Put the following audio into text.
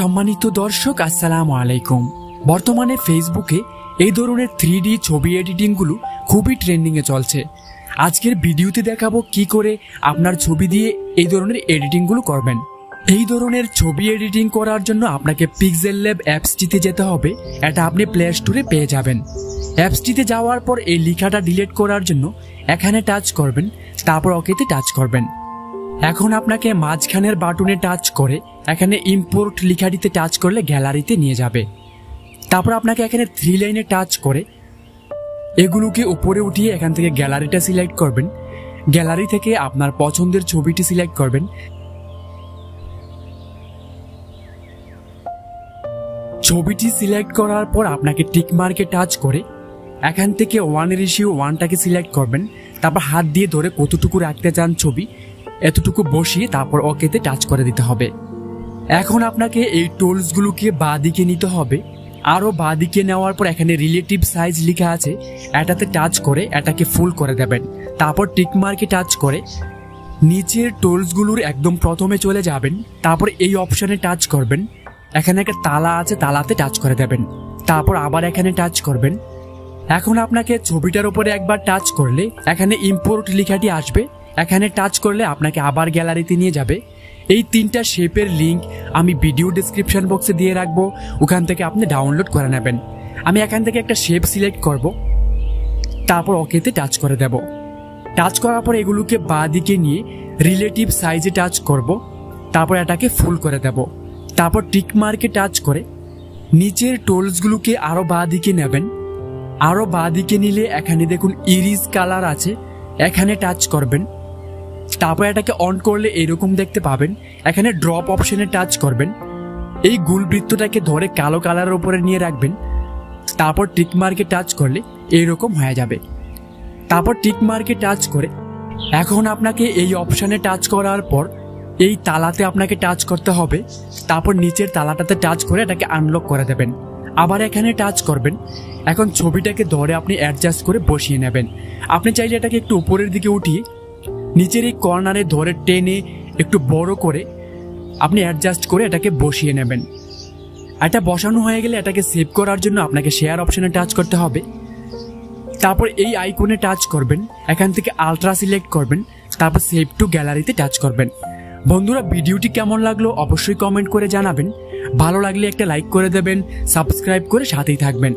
সম্মানিত দর্শক আসসালামু আলাইকুম। বর্তমানে ফেসবুকে এই ধরনের 3D ছবি এডিটিংগুলো খুবই ট্রেন্ডিংয়ে চলছে। আজকের ভিডিওতে দেখাবো কি করে আপনার ছবি দিয়ে এই ধরনের এডিটিংগুলো করবেন। এই ধরনের ছবি এডিটিং করার জন্য আপনাকে পিক্সেল ল্যাব অ্যাপসটিতে যেতে হবে। এটা আপনি প্লে স্টোরে পেয়ে যাবেন। অ্যাপসটিতে যাওয়ার পর এই লেখাটা ডিলিট করার জন্য এখানে টাচ করবেন, তারপর ওকেতে টাচ করবেন। এখন আপনাকে মাঝখানের বাটনে টাচ করে এখানে ইম্পোর্ট লেখাটিতে টাচ করলে গ্যালারিতে নিয়ে যাবে। তারপর আপনাকে এখানে 3 লাইনে টাচ করে এগুলোকে উপরে উঠিয়ে এখান থেকে গ্যালারিটা সিলেক্ট করবেন। গ্যালারি থেকে আপনার পছন্দের ছবিটি সিলেক্ট করবেন। ছবিটি সিলেক্ট করার পর আপনাকে টিক মার্কে টাচ করে এখান থেকে 1:1টাকে সিলেক্ট করবেন। তারপর হাত দিয়ে ধরে কতটুকু রাখতে চান ছবি এতটুকু বসিয়ে তারপর ওকেতে টাচ করে দিতে হবে। এখন আপনাকে এই টুলসগুলোকে বাঁ দিকে নিতে হবে। আরও বাঁ দিকে নেওয়ার পর এখানে রিলেটিভ সাইজ লেখা আছে, এটাতে টাচ করে এটাকে ফুল করে দেবেন। তারপর টিক মার্কে টাচ করে নিচের টুলসগুলোর একদম প্রথমে চলে যাবেন। তারপর এই অপশানে টাচ করবেন। এখানে একটা তালা আছে, তালাতে টাচ করে দেবেন। তারপর আবার এখানে টাচ করবেন। এখন আপনাকে ছবিটার উপরে একবার টাচ করলে এখানে ইম্পোর্ট লেখাটি আসবে। এখানে টাচ করলে আপনাকে আবার গ্যালারিতে নিয়ে যাবে। এই 3টা শেপের লিঙ্ক আমি ভিডিও ডেসক্রিপশন বক্সে দিয়ে রাখবো, ওখান থেকে আপনি ডাউনলোড করে নেবেন। আমি এখান থেকে একটা শেপ সিলেক্ট করব, তারপর ওকেতে টাচ করে দেব। টাচ করার পর এগুলোকে বাঁ দিকে নিয়ে রিলেটিভ সাইজে টাচ করব, তারপর এটাকে ফুল করে দেব। তারপর টিক মার্কে টাচ করে নিচের টুলসগুলোকে আরও বাঁ দিকে নেবেন। আরও বাঁ দিকে নিলে এখানে দেখুন ইরিজ কালার আছে, এখানে টাচ করবেন। তারপর এটাকে অন করলে এরকম দেখতে পাবেন। এখানে ড্রপ অপশনে টাচ করবেন। এই গোল বৃত্তটাকে ধরে কালো কালারের উপরে নিয়ে রাখবেন। তারপর টিক মার্কে টাচ করলে এরকম হয়ে যাবে। তারপর টিক মার্কে টাচ করে এখন আপনাকে এই অপশানে টাচ করার পর এই তালাতে আপনাকে টাচ করতে হবে। তারপর নিচের তালাটাতে টাচ করে এটাকে আনলক করে দেবেন। আবার এখানে টাচ করবেন। এখন ছবিটাকে ধরে আপনি অ্যাডজাস্ট করে বসিয়ে নেবেন। আপনি চাইলে এটাকে একটু উপরের দিকে উঠিয়ে নিচের এই কর্নারে ধরে টেনে একটু বড় করে আপনি অ্যাডজাস্ট করে এটাকে বসিয়ে নেবেন। এটা বসানো হয়ে গেলে এটাকে সেভ করার জন্য আপনাকে শেয়ার অপশনে টাচ করতে হবে। তারপর এই আইকনে টাচ করবেন। এখান থেকে আলট্রা সিলেক্ট করবেন। তারপর সেভ টু গ্যালারিতে টাচ করবেন। বন্ধুরা, ভিডিওটি কেমন লাগলো অবশ্যই কমেন্ট করে জানাবেন। ভালো লাগলে একটা লাইক করে দেবেন, সাবস্ক্রাইব করে সাথেই থাকবেন।